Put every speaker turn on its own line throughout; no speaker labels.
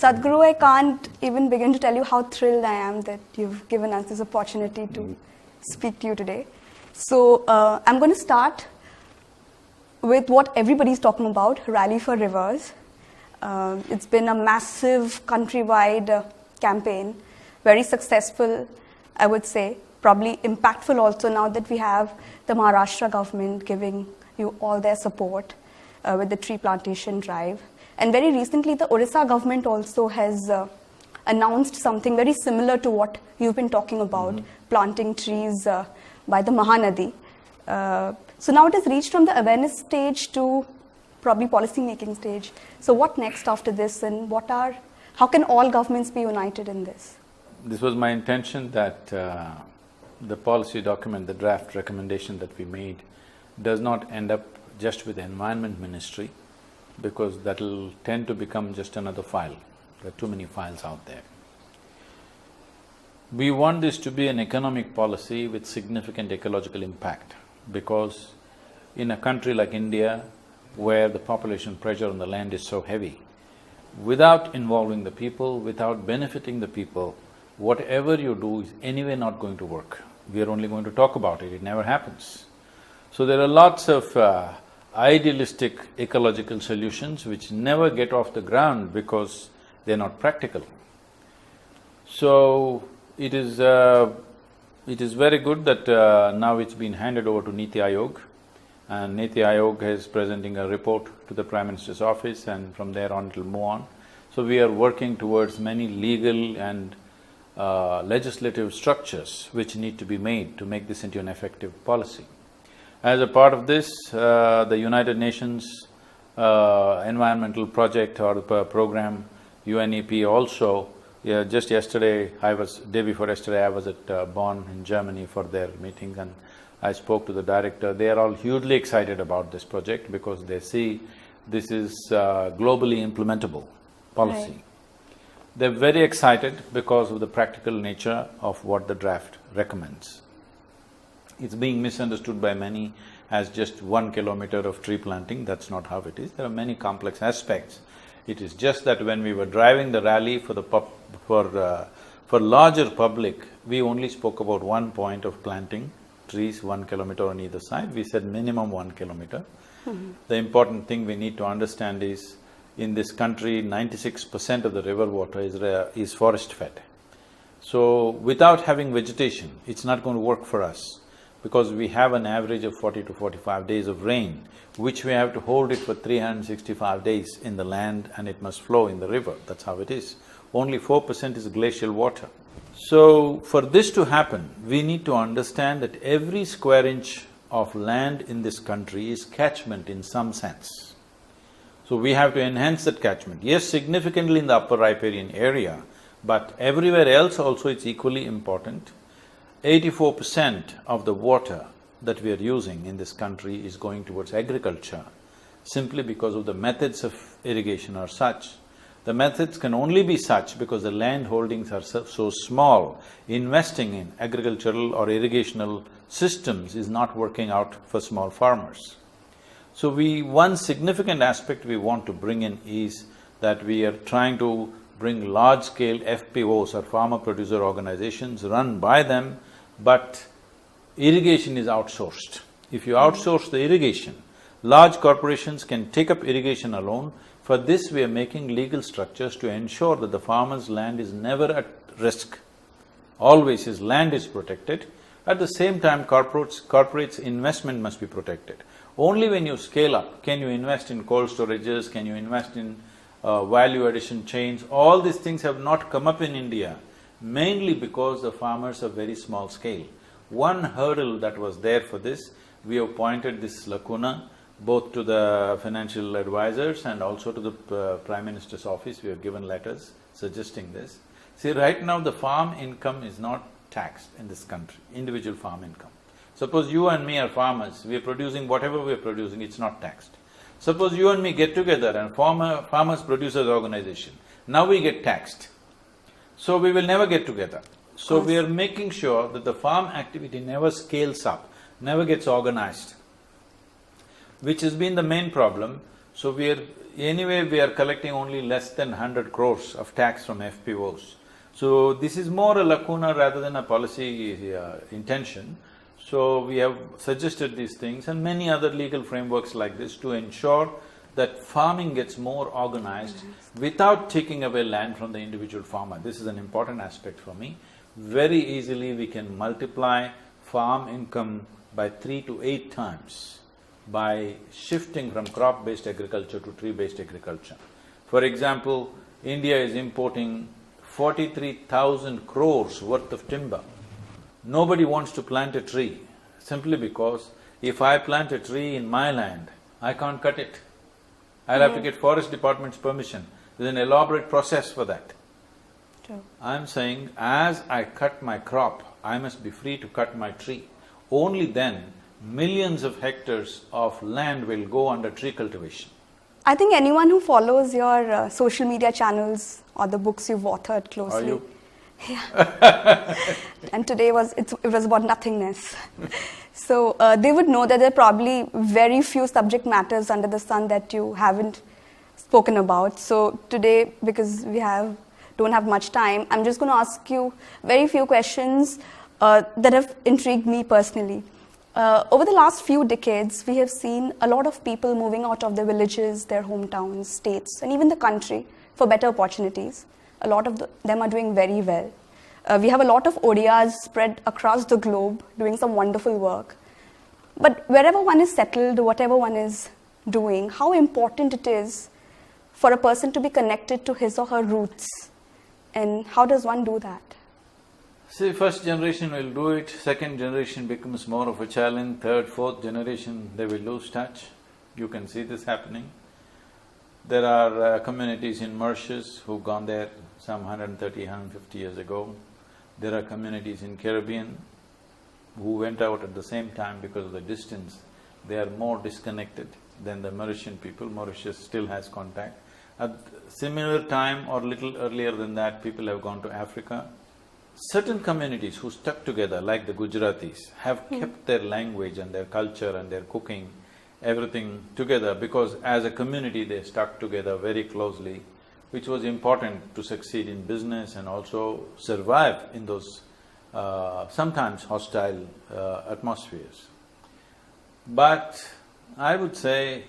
Sadhguru, I can't even begin to tell you how thrilled I am that you've given us this opportunity to speak to you today. So I'm going to start with what everybody's talking about, Rally for Rivers. It's been a massive countrywide campaign, very successful, I would say, probably impactful also now that we have the Maharashtra government giving you all their support with the tree plantation drive. And very recently, the Orissa government also has announced something very similar to what you've been talking about, planting trees by the Mahanadi. So now it has reached from the awareness stage to probably policy-making stage. So what next after this, and how can all governments be united in this?
This was my intention that the policy document, the draft recommendation that we made, does not end up just with the Environment Ministry, because that'll tend to become just another file. There are too many files out there. We want this to be an economic policy with significant ecological impact, because in a country like India, where the population pressure on the land is so heavy, without involving the people, without benefiting the people, whatever you do is anyway not going to work. We are only going to talk about it, it never happens. So there are lots of idealistic ecological solutions which never get off the ground because they're not practical. So it is very good that now it's been handed over to Niti Aayog, and Niti Aayog is presenting a report to the Prime Minister's office, and from there on it'll move on. So we are working towards many legal and legislative structures which need to be made to make this into an effective policy. As a part of this, the United Nations environmental project or the program, UNEP also, just yesterday, day before yesterday, I was at Bonn in Germany for their meeting, and I spoke to the director. They are all hugely excited about this project because they see this is globally implementable policy.
Right.
They're very excited because of the practical nature of what the draft recommends. It's being misunderstood by many as just 1 kilometer of tree planting. That's not how it is. There are many complex aspects. It is just that when we were driving the rally for larger public, we only spoke about one point of planting trees 1 kilometer on either side. We said minimum 1 kilometer. The important thing we need to understand is, in this country, 96% of the river water is forest-fed. So, without having vegetation, it's not going to work for us, because we have an average of 40 to 45 days of rain, which we have to hold it for 365 days in the land, and it must flow in the river. That's how it is. Only 4% is glacial water. So, for this to happen, we need to understand that every square inch of land in this country is catchment in some sense. So, we have to enhance that catchment. Yes, significantly in the upper riparian area, but everywhere else also it's equally important. 84% of the water that we are using in this country is going towards agriculture, simply because of the methods of irrigation are such. The methods can only be such because the land holdings are so small. Investing in agricultural or irrigational systems is not working out for small farmers. So one significant aspect we want to bring in is that we are trying to bring large-scale FPOs or farmer-producer organizations run by them, but irrigation is outsourced. If you outsource the irrigation, large corporations can take up irrigation alone. For this, we are making legal structures to ensure that the farmer's land is never at risk. Always his land is protected. At the same time, corporates' investment must be protected. Only when you scale up can you invest in cold storages, can you invest in value addition chains. All these things have not come up in India, mainly because the farmers are very small scale. One hurdle that was there for this, we have pointed this lacuna both to the financial advisors and also to the Prime Minister's office. We have given letters suggesting this. See, right now the farm income is not taxed in this country, individual farm income. Suppose you and me are farmers, we are producing whatever we are producing, it's not taxed. Suppose you and me get together and form a farmers producers organization, now we get taxed. So we will never get together. So we are making sure that the farm activity never scales up, never gets organized, which has been the main problem. So we are collecting only less than 100 crores of tax from FPOs. So this is more a lacuna rather than a policy intention. So we have suggested these things and many other legal frameworks like this to ensure that farming gets more organized without taking away land from the individual farmer. This is an important aspect for me. Very easily we can multiply farm income by 3 to 8 times by shifting from crop-based agriculture to tree-based agriculture. For example, India is importing 43,000 crores worth of timber. Nobody wants to plant a tree simply because if I plant a tree in my land, I can't cut it. I'll have to get forest department's permission. There's an elaborate process for that.
True.
I'm saying as I cut my crop, I must be free to cut my tree. Only then millions of hectares of land will go under tree cultivation.
I think anyone who follows your social media channels or the books you've authored closely…
Are you?
Yeah. And today it was about nothingness. So they would know that there are probably very few subject matters under the sun that you haven't spoken about. So today, because we don't have much time, I'm just going to ask you very few questions that have intrigued me personally. Over the last few decades, we have seen a lot of people moving out of their villages, their hometowns, states, and even the country for better opportunities. A lot of them are doing very well. We have a lot of ODRs spread across the globe doing some wonderful work. But wherever one is settled, whatever one is doing, how important it is for a person to be connected to his or her roots, and how does one do that?
See, first generation will do it, second generation becomes more of a challenge, third, fourth generation, they will lose touch. You can see this happening. There are communities in Mauritius who've gone there some 130, 150 years ago. There are communities in Caribbean who went out at the same time because of the distance. They are more disconnected than the Mauritian people. Mauritius still has contact. At similar time or little earlier than that, people have gone to Africa. Certain communities who stuck together, like the Gujaratis, have kept their language and their culture and their cooking, everything together because as a community they stuck together very closely, which was important to succeed in business and also survive in those sometimes hostile atmospheres. But I would say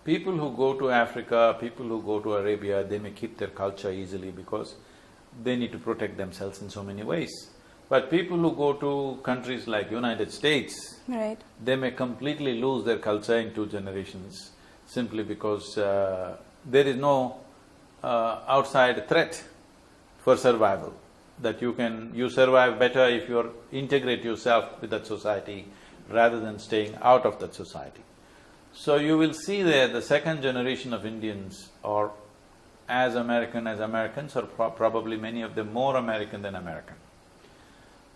people who go to Africa, people who go to Arabia, they may keep their culture easily because they need to protect themselves in so many ways. But people who go to countries like United States,
Right.
they may completely lose their culture in 2 generations simply because there is no outside threat for survival. That you survive better if you integrate yourself with that society rather than staying out of that society. So you will see there the second generation of Indians are as American as Americans, or probably many of them more American than American.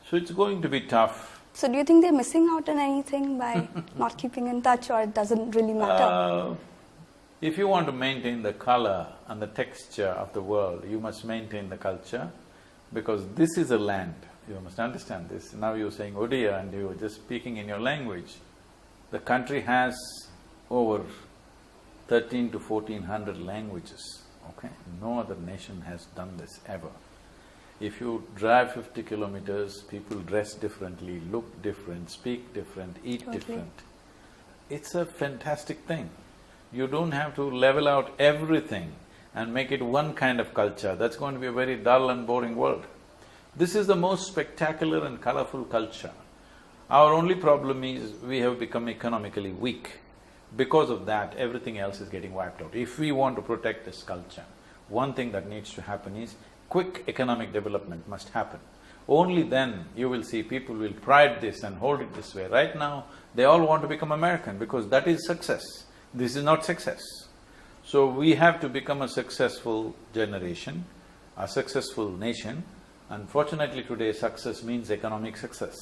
So it's going to be tough.
So do you think they're missing out on anything by not keeping in touch, or it doesn't really matter?
If you want to maintain the color and the texture of the world, you must maintain the culture, because this is a land, you must understand this. Now you're saying Odia and you're just speaking in your language. The country has over 13 to 1400 languages, okay? No other nation has done this ever. If you drive 50 kilometers, people dress differently, look different, speak different, eat different. It's a fantastic thing. You don't have to level out everything and make it one kind of culture. That's going to be a very dull and boring world. This is the most spectacular and colorful culture. Our only problem is we have become economically weak. Because of that, everything else is getting wiped out. If we want to protect this culture, one thing that needs to happen is quick economic development must happen. Only then you will see people will pride this and hold it this way. Right now, they all want to become American because that is success. This is not success. So we have to become a successful generation, a successful nation. Unfortunately today, success means economic success.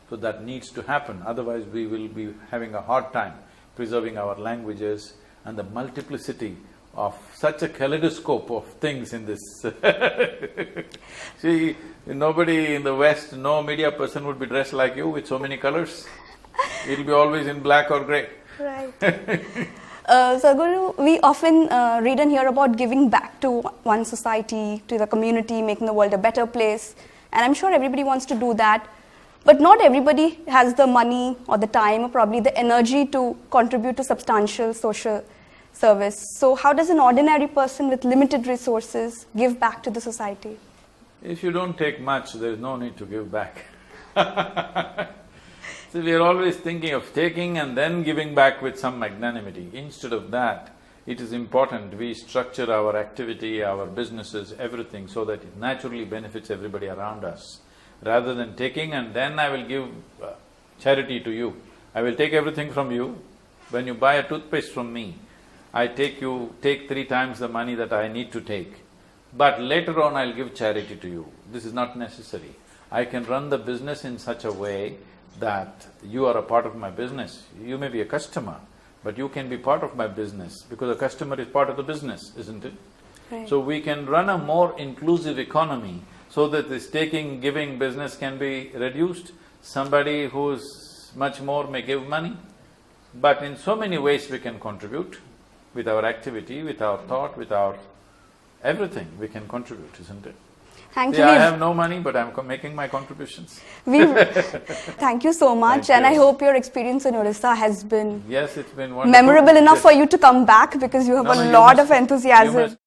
So that needs to happen, otherwise we will be having a hard time preserving our languages and the multiplicity of such a kaleidoscope of things in this See, nobody in the West, no media person would be dressed like you with so many colors. It'll be always in black or grey.
Right. Sadhguru, we often read and hear about giving back to one society, to the community, making the world a better place. And I'm sure everybody wants to do that. But not everybody has the money or the time or probably the energy to contribute to substantial social service. So how does an ordinary person with limited resources give back to the society?
If you don't take much, there is no need to give back. So we are always thinking of taking and then giving back with some magnanimity. Instead of that, it is important we structure our activity, our businesses, everything so that it naturally benefits everybody around us. Rather than taking and then I will give charity to you. I will take everything from you. When you buy a toothpaste from me, I take 3 times the money that I need to take. But later on I'll give charity to you. This is not necessary. I can run the business in such a way that you are a part of my business. You may be a customer, but you can be part of my business because a customer is part of the business, isn't it?
Right.
So we can run a more inclusive economy so that this taking-giving business can be reduced. Somebody who's much more may give money, but in so many ways we can contribute with our activity, with our thought, with our everything we can contribute, isn't it?
Thank
See,
you.
I have no money, but I'm making my contributions.
Thank you so much,
Thank
and I
you.
hope your experience in Orissa has been
Yes, it's been wonderful.
memorable enough
Yes.
for you to come back because you have
No,
a
no, you
lot
must-
of enthusiasm.
you must